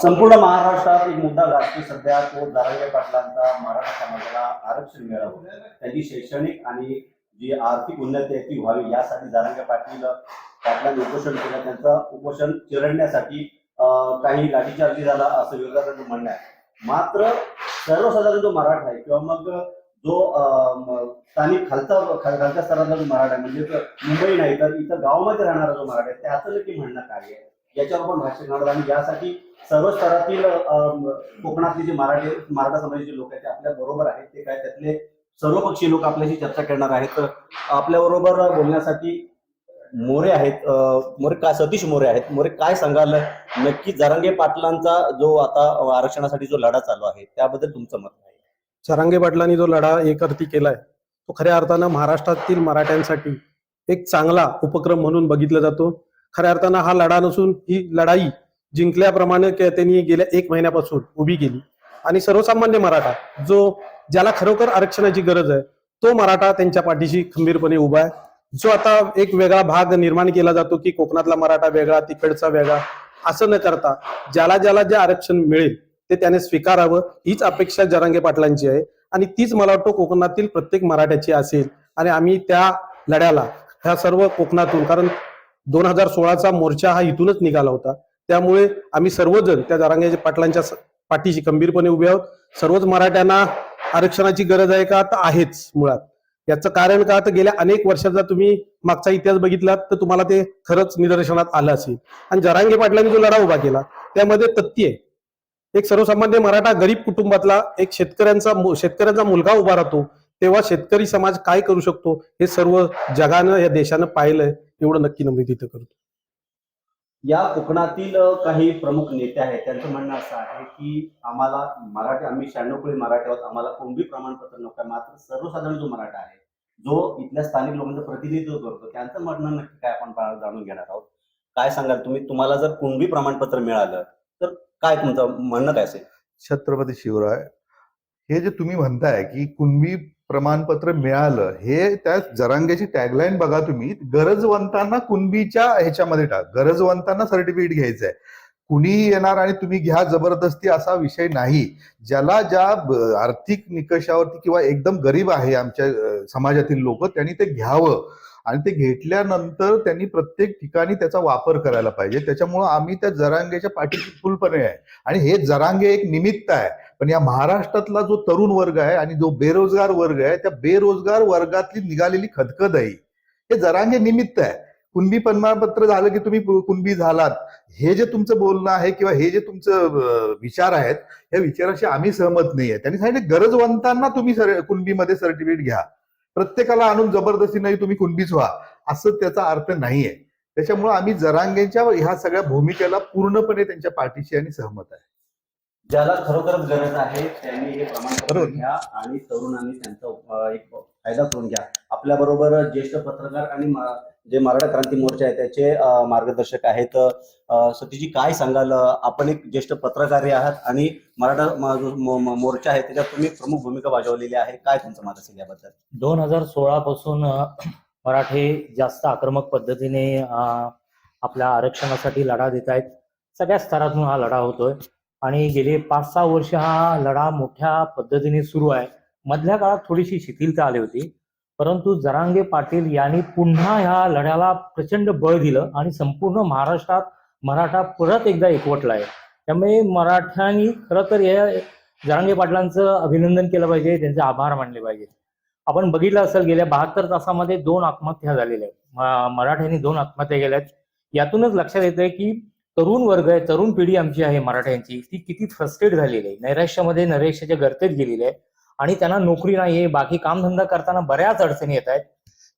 संपूर्ण महाराष्ट्रात एक मुद्दा गाजतो सध्या, तो जरांगे पाटलांचा मराठा समाजाला आरक्षण मिळावं, त्यांची शैक्षणिक आणि जी आर्थिक उन्नती आहे ती व्हावी यासाठी जरांगे पाटलांनी उपोषण केलं. त्यांचं उपोषण चिरडण्यासाठी काही लाठीचार्ज झाला असं विरोधकांचं म्हणणं आहे. मात्र सर्वसाधारण जो मराठा आहे किंवा मग जो स्थानिक खालच्या स्तरातला जो मराठा आहे, म्हणजे मुंबई नाही तर इथं गावामध्ये राहणारा जो मराठा आहे, त्याचं नक्की म्हणणं काय आहे याच्यावर पण भाष्य करणार. आणि यासाठी सर्व स्तरातील कोकणातले जे मराठा समाजाचे लोक आहेत ते आपल्या बरोबर आहेत. ते काय त्यातले सर्वपक्षीय लोक आपल्याशी चर्चा करणार आहेत. आपल्या बरोबर बोलण्यासाठी मोरे आहेत. सतीश मोरे आहेत. मोरे, काय सांगाल नक्की जरांगे पाटलांचा जो आता आरक्षणासाठी जो लढा चालू आहे त्याबद्दल तुमचं मत आहे? जरांगे पाटलांनी जो लढा एकअर्थी केलाय तो खऱ्या अर्थानं महाराष्ट्रातील मराठ्यांसाठी एक चांगला उपक्रम म्हणून बघितला जातो. खऱ्या अर्थानं हा लढा नसून ही लढाई जिंकल्याप्रमाणे त्यांनी गेल्या 1 महिन्यापासून उभी केली आणि सर्वसामान्य मराठा ज्याला खरोखर आरक्षणाची गरज आहे तो मराठा त्यांच्या पाठीशी खंबीरपणे उभा आहे. जो आता एक वेगळा भाग निर्माण केला जातो की कोकणातला मराठा वेगळा तिकडचा वेगळा, असं न करता ज्याला ज्याला जे आरक्षण मिळेल ते त्याने स्वीकारावं हीच अपेक्षा जरांगे पाटलांची आहे आणि तीच मला वाटतं कोकणातील प्रत्येक मराठ्याची असेल. आणि आम्ही त्या लढ्याला ह्या सर्व कोकणातून, कारण 2016चा मोर्चा हा इथूनच निघाला होता, त्यामुळे आम्ही सर्वजण त्या जरांगे पाटलांच्या पाठीशी खंबीरपणे उभे आहोत. सर्वच मराठ्यांना आरक्षणाची गरज आहे का? तर आहेच. मुळात याचं कारण का, तर गेल्या अनेक वर्षाचा तुम्ही मागचा इतिहास बघितलात तर तुम्हाला ते खरंच निदर्शनात आलं असेल. आणि जरांगे पाटलांनी जो लढा उभा केला त्यामध्ये तथ्य आहे. एक सर्वसामान्य मराठा गरीब कुटुंबातला एक शेतकऱ्यांचा मुलगा उभा राहतो, तेव्हा शेतकरी समाज काय करू शकतो हे सर्व जगानं, या देशानं पाहिलंय. एवढं नक्की नमूद इथं करतो. या कोकणातील काही प्रमुख नेते आहेत, त्यांचं म्हणणं असं आहे की आम्हाला मराठी, आम्ही 96 मराठी आहोत, आम्हाला कुणबी प्रमाणपत्र नको आहे. मात्र सर्वसाधारण जो मराठा आहे, जो इथल्या स्थानिक लोकांचं प्रतिनिधित्व करतो, त्यांचं म्हणणं नक्की काय आपण जाणून घेणार आहोत. काय सांगाल तुम्हाला जर कुणबी प्रमाणपत्र मिळालं तर काय तुमचं म्हणणं काय असेल? छत्रपती शिवराय, हे जे तुम्ही म्हणताय की कुणबी प्रमाणपत्र मिळालं, हे त्या जरांगेची टॅगलाईन बघा तुम्ही, गरजवंतांना कुणबीच्या ह्याच्यामध्ये टाक, गरजवंतांना सर्टिफिकेट घ्यायचंय. कुणी येणार आणि तुम्ही घ्या जबरदस्ती असा विषय नाही. ज्याला ज्या आर्थिक निकषावरती किंवा एकदम गरीब आहे आमच्या समाजातील लोक, त्यांनी ते घ्यावं आणि ते घेतल्यानंतर त्यांनी प्रत्येक ठिकाणी त्याचा वापर करायला पाहिजे. त्याच्यामुळं आम्ही त्या जरांगेच्या पाठीशी फुलपणे आहे. आणि हे जरांगे एक निमित्त आहे, पण या महाराष्ट्रातला जो तरुण वर्ग आहे आणि जो बेरोजगार वर्ग आहे, त्या बेरोजगार वर्गातली निघालेली खदखद आहे, हे जरांगे निमित्त आहे. कुणबी प्रमाणपत्र झालं की तुम्ही कुणबी झालात, हे जे तुमचं बोलणं आहे किंवा हे जे तुमचं विचार आहेत, या विचाराशी आम्ही सहमत नाही आहे. त्यांनी सांगितलं गरजवंतांना तुम्ही कुणबीमध्ये सर्टिफिकेट घ्या, प्रत्येकाला आणून जबरदस्ती नाही तुम्ही कुणबीच व्हा, असं त्याचा अर्थ नाहीये. त्याच्यामुळे आम्ही जरांगेच्या ह्या सगळ्या भूमिकेला पूर्णपणे त्यांच्या पाठीशी आणि सहमत आहे. ज्याला खरोखरच गरज आहे त्यांनी हे प्रमाणपत्र घ्या आणि तरुणांनी त्यांचा एक फायदा करून घ्या. आपल्या बरोबर ज्येष्ठ पत्रकार आणि जे मराठा क्रांती मोर्चा आहे त्याचे मार्गदर्शक आहेत. सतीशजी, काय सांगाल? आपण एक ज्येष्ठ पत्रकार आहात आणि मराठा मोर्चा आहे त्याच्यात तुम्ही प्रमुख भूमिका बजावलेली आहे. काय तुमचं मत असेल याबद्दल? 2016 पासून मराठे जास्त आक्रमक पद्धतीने आपल्या आरक्षणासाठी लढा देत आहेत. सगळ्या स्तरातून हा लढा होतोय आणि गेले 5-6 वर्ष हा लढा मोठ्या पद्धतीने सुरू आहे. मधल्या काळात थोडीशी शिथिलता आली होती, परंतु जरांगे पाटील यांनी पुन्हा ह्या लढ्याला प्रचंड बळ दिलं आणि संपूर्ण महाराष्ट्रात मराठा परत एकदा एकवटला आहे. त्यामुळे मराठ्यांनी खरं तर या जरांगे पाटलांचं अभिनंदन केलं पाहिजे, त्यांचे आभार मानले पाहिजे. आपण बघितलं असेल गेल्या 72 तासामध्ये 2 आत्महत्या झालेल्या आहेत. मराठ्यांनी 2 आत्महत्या केल्या आहेत. यातूनच लक्षात येतंय की तरुण वर्ग आहे, तरुण पिढी आमची आहे मराठ्यांची, ती किती फ्रस्ट्रेट झालेली आहे, नैराश्याच्या गर्तेत गेलेली आहे आणि त्यांना नोकरी नाहीये, बाकी कामधंदा करताना बऱ्याच अडचणी येत आहेत.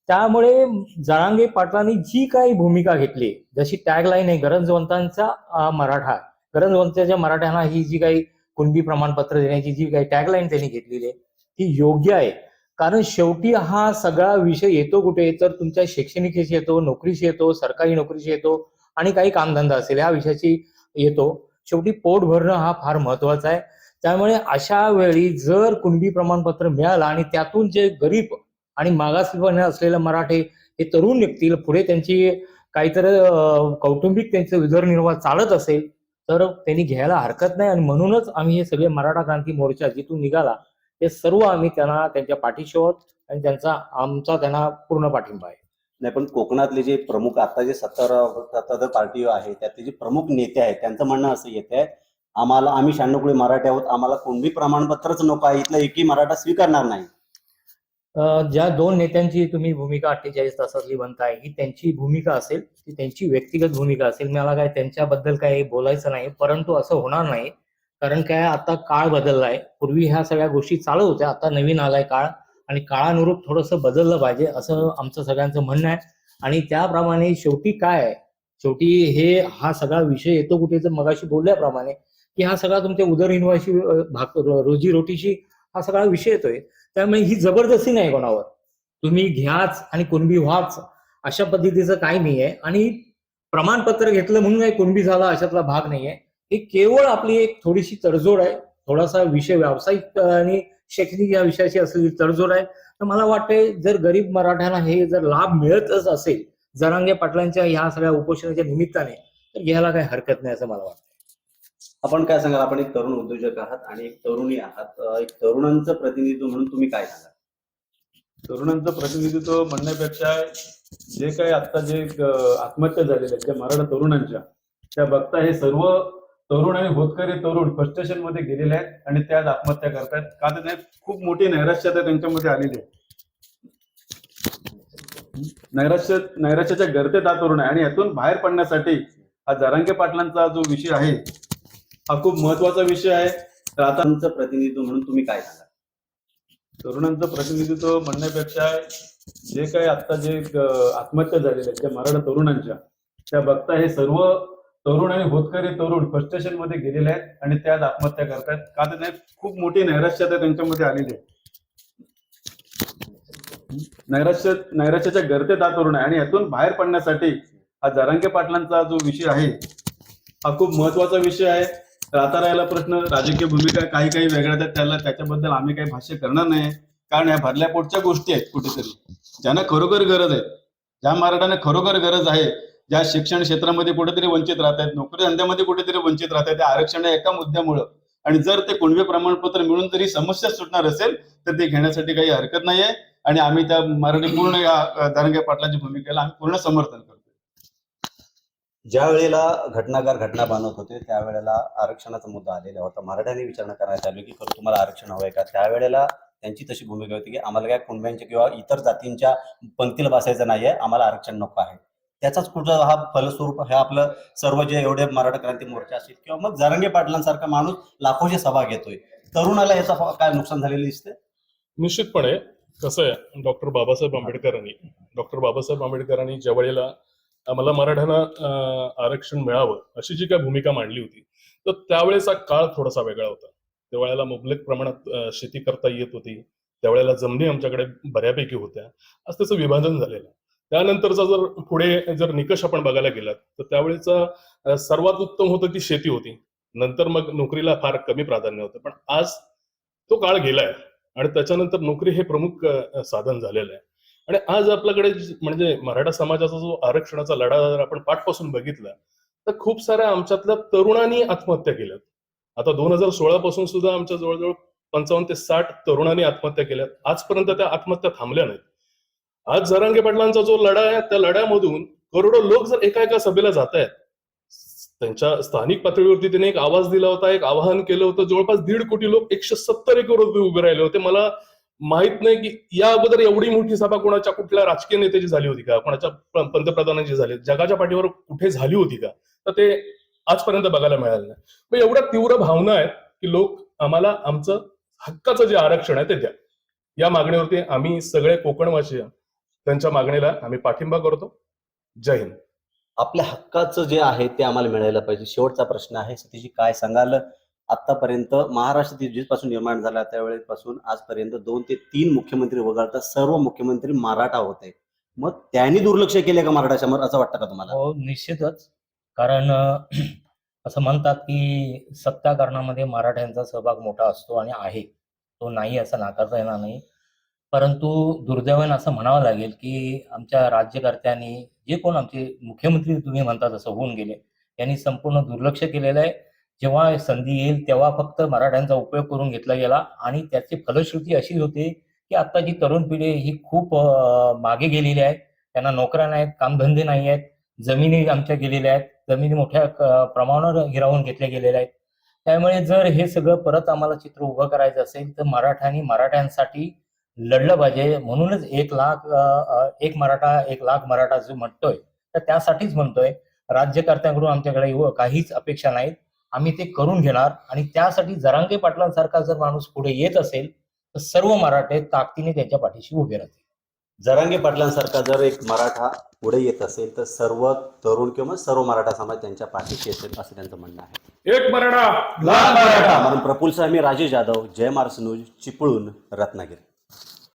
त्यामुळे जरांगे पाटलांनी जी काही भूमिका घेतली, जशी टॅगलाईन आहे गरजवंतांचा मराठा, गरजवंतांच्या मराठ्यांना ही जी काही कुणबी प्रमाणपत्र देण्याची जी काही टॅगलाईन त्यांनी घेतलेली आहे ती योग्य आहे. कारण शेवटी हा सगळा विषय येतो कुठे, तर तुमच्या शैक्षणिकशी येतो, नोकरीशी येतो, सरकारी नोकरीशी येतो आणि काही कामधंदा असेल ह्या विषयाची येतो. शेवटी पोट भरणं हा फार महत्वाचा आहे. त्यामुळे अशा वेळी जर कुणबी प्रमाणपत्र मिळालं आणि त्यातून जे गरीब आणि मागासवर्गीय असलेले मराठे हे तरुण निघतील, पुढे त्यांची काहीतरी कौटुंबिक त्यांचं उदरनिर्वाह चालत असेल तर त्यांनी घ्यायला हरकत नाही. आणि म्हणूनच आम्ही हे सगळे मराठा क्रांती मोर्चा जिथून निघाला ते सर्व आम्ही त्यांना त्यांच्या पाठीशी आहोत आणि आमचा त्यांना पूर्ण पाठिंबा आहे. नाही, पण कोकणातले जे प्रमुख आता जे सत्ताधार पार्टी आहे त्यातले जे प्रमुख नेते आहेत त्यांचं म्हणणं असं येत आहे, आम्ही 96 कोळी मराठी आहोत, आम्हाला कुणबी प्रमाणपत्रच नको आहे, इथला एकही मराठा स्वीकारणार नाही. ज्या दोन नेत्यांची तुम्ही भूमिका 48 तासातली म्हणताय ही त्यांची भूमिका असेल, ती त्यांची व्यक्तिगत भूमिका असेल. मला काय त्यांच्याबद्दल काही बोलायचं नाही, परंतु असं होणार नाही. कारण काय, आता काळ बदललाय. पूर्वी ह्या सगळ्या गोष्टी चालत होत्या, आता नवीन आलाय काळ आणि काळानुरूप थोडंसं बदललं पाहिजे असं आमचं सगळ्यांचं म्हणणं आहे. आणि त्याप्रमाणे शेवटी काय आहे, शेवटी हा सगळा विषय येतो कुठे, तर मगाशी बोलल्याप्रमाणे की हा सगळा तुमच्या उदरनिर्वाहाशी रोजीरोटीशी हा सगळा विषय येतोय. त्यामुळे ही जबरदस्ती नाही कोणावर, तुम्ही घ्याच आणि कुणबी व्हाच अशा पद्धतीचं काही नाहीये. आणि प्रमाणपत्र घेतलं म्हणून काही कुणबी झाला अशातला भाग नाहीये. ही केवळ आपली एक थोडीशी तडजोड आहे, थोडासा विषय व्यावसायिक आणि शैक्षणिक या विषयाची असलेली तडजोड आहे. तर मला वाटतंय जर गरीब मराठ्यांना हे जर लाभ मिळतच असेल जरांगे पाटलांच्या ह्या सगळ्या उपोषणाच्या निमित्ताने, तर घ्यायला काही हरकत नाही असं मला वाटतं. आपण काय सांगाल? आपण एक तरुण उद्योजक आहात आणि एक तरुणी आहात, एक तरुणांचं प्रतिनिधित्व म्हणून तुम्ही काय सांगाल? तरुणांचं प्रतिनिधित्व म्हणण्यापेक्षा जे काही आता जे आत्महत्या झालेल्या आहेत त्या मराठा तरुणांच्या, त्या बघता हे सर्व तरुण आणि होतकरी तरुण फ्रस्ट्रेशन मध्ये गेलेले आहेत आणि त्यात आत्महत्या करतायत. का तर त्यात खूप मोठी नैराश्यता त्यांच्यामध्ये आलेली आहे. नैराश्याच्या गर्तेत हा तरुण आहे आणि यातून बाहेर पडण्यासाठी हा जरांगे पाटलांचा जो विषय आहे हा खूप महत्वाचा विषय आहे. तर आता तरुणांचं प्रतिनिधित्व म्हणून तुम्ही काय सांगाल? तरुणांचं प्रतिनिधित्व म्हणण्यापेक्षा जे काही आता जे आत्महत्या झालेल्या आहेत त्या मराठा तरुणांच्या, त्या बघता हे सर्व तरुण आणि होतकरी तरुण फ्रस्ट्रेशन मध्ये गेलेले आहेत आणि त्यात आत्महत्या करतायत. का तर त्यात खूप मोठी नैराश्यता त्यांच्यामध्ये आलेली आहे. नैराश्याच्या गर्तेत हा तरुण आहे आणि यातून बाहेर पडण्यासाठी हा जरांगे पाटलांचा जो विषय आहे हा खूप महत्वाचा विषय आहे. तर आता राहिला प्रश्न राजकीय भूमिका काही वेगळ्या आहेत, त्याच्याबद्दल आम्ही काही भाष्य करणार नाही. कारण या भरल्या पोटच्या गोष्टी आहेत कुठेतरी, ज्यांना खरोखर गरज आहे, ज्या मराठ्यांना खरोखर गरज आहे, ज्या शिक्षण क्षेत्रामध्ये कुठेतरी वंचित राहत आहेत, नोकरी धंद्यामध्ये कुठेतरी वंचित राहत आहेत, त्या आरक्षण एका मुद्द्यामुळं. आणि जर ते कुणबी प्रमाणपत्र मिळून जरी समस्या सुटणार असेल तर ते घेण्यासाठी काही हरकत नाहीये. आणि आम्ही त्या मराठी पूर्ण या जरांगे पाटलांच्या भूमिकेला आम्ही पूर्ण समर्थन करतो. ज्या वेळेला घटनाकार घटना बांधत होते त्यावेळेला आरक्षणाचा मुद्दा आलेला होता, मराठ्यांनी विचारणा करण्यात आली की खरं तुम्हाला आरक्षण हवंय का? त्यावेळेला त्यांची तशी भूमिका होती की आम्हाला काय कुणब्यांच्या किंवा इतर जातींच्या पंक्तीला बसायचं नाहीये, आम्हाला आरक्षण नको आहे. त्याचाच कुठं हा फलस्वरूप हे आपलं सर्व जे एवढे मराठा क्रांती मोर्चा असेल किंवा मग जरांगे पाटलांसारखा माणूस लाखोची सभा घेतोय, तरुणाला याचा काय नुकसान झालेलं दिसतंय? निश्चितपणे कसं आहे, डॉक्टर बाबासाहेब आंबेडकरांनी ज्या वेळेला आम्हाला मराठ्यांना आरक्षण मिळावं अशी जी काय भूमिका मांडली होती, तर त्यावेळेचा काळ थोडासा वेगळा होता. त्यावेळेला मुबलक प्रमाणात शेती करता येत होती, त्यावेळेला जमिनी आमच्याकडे बऱ्यापैकी होत्या. आज त्याचं विभाजन झालेलं. त्यानंतरचा जर पुढे जर निकष आपण बघायला गेलात तर त्यावेळेचा सर्वात उत्तम होतं ती शेती होती. नंतर मग नोकरीला फार कमी प्राधान्य होतं. पण आज तो काळ गेलाय आणि त्याच्यानंतर नोकरी हे प्रमुख साधन झालेलं आहे. आणि आज आपल्याकडे म्हणजे मराठा समाजाचा जो आरक्षणाचा लढा जर आपण पाठपासून बघितला तर खूप साऱ्या आमच्यातल्या तरुणांनी आत्महत्या केल्यात. आता 2016 पासून सुद्धा आमच्या जवळजवळ 55 ते 60 तरुणांनी आत्महत्या केल्यात. आजपर्यंत त्या आत्महत्या थांबल्या नाहीत. आज जरांगे पाटलांचा जो लढा आहे त्या लढ्यामधून करोडो लोक जर एका सभेला जात आहेत, त्यांच्या स्थानिक पातळीवरती त्याने एक आवाज दिला होता, एक आवाहन केलं होतं, जवळपास 1.5 कोटी लोक 170 एकरवरती उभे राहिले होते. मला माहित नाही की या अगोदर एवढी मोठी सभा कोणाच्या कुठल्या राजकीय नेत्याची झाली होती का, कोणाच्या पंतप्रधानांची झाली, जगाच्या पाठीवर कुठे झाली होती का, तर ते आजपर्यंत बघायला मिळालं नाही. मग एवढ्या तीव्र भावना आहेत की लोक आम्हाला आमचं हक्काचं जे आरक्षण आहे ते द्या, या मागणीवरती आम्ही सगळे कोकणवासी त्यांच्या मागणीला आम्ही पाठिंबा करतो. जय हिंद. आपल्या हक्काचं जे आहे ते आम्हाला मिळायला पाहिजे. शेवटचा प्रश्न आहे सतीशी, काय सांगाल? आतापर्यंत महाराष्ट्र जिथपासून निर्माण झाला त्यावेळेपासून आजपर्यंत 2 ते 3 मुख्यमंत्री वगळता सर्व मुख्यमंत्री मराठा होते. मग त्यांनी दुर्लक्ष केले का मराठासमोर, असं वाटतं का तुम्हाला? हो, निश्चितच. कारण असं म्हणतात की सत्ताकारणामध्ये मराठ्यांचा सहभाग मोठा असतो आणि आहे, तो नाही असं नाकारता येणार नाही. परंतु दुर्दैवाने असं म्हणावं लागेल की आमच्या राज्यकर्त्यांनी, जे कोण आमचे मुख्यमंत्री तुम्ही म्हणता तसं होऊन गेले, यांनी संपूर्ण दुर्लक्ष केलेलं आहे. जेव्हा संधी येईल तेव्हा फक्त मराठ्यांचा उपयोग करून घेतला गेला आणि त्याची फलश्रुती अशी होती की आत्ताची तरुण पिढी ही खूप मागे गेलेली आहे. त्यांना नोकऱ्या नाहीत, कामधंदे नाही आहेत, जमिनी आमच्या गेलेल्या आहेत, जमिनी मोठ्या प्रमाणावर हिरावून घेतल्या गेलेल्या आहेत. त्यामुळे जर हे सगळं परत आम्हाला चित्र उभं करायचं असेल तर मराठ्यांनी मराठ्यांसाठी लढलं पाहिजे. म्हणूनच 1 मराठा 1 लाख मराठा जो म्हणतोय तर त्यासाठीच म्हणतोय. राज्यकर्त्यांकडून आमच्याकडे काहीच अपेक्षा नाहीत. आम्ही ते करून घेणार आणि त्यासाठी जरांगे पाटलांसारखा जर माणूस पुढे येत असेल तर सर्व मराठे ताकदीने त्यांच्या पाठीशी उभे राहतील. जरांगे पाटलांसारखा जर एक मराठा पुढे येत असेल तर सर्व तरुण किंवा सर्व मराठा समाज त्यांच्या पाठीशी असेल असं त्यांचं म्हणणं आहे. एक मराठा लाल मराठा म्हणून प्रफुल्ल सामी, राजेश जाधव, जय महाराष्ट्र न्यूज, चिपळूण, रत्नागिरी.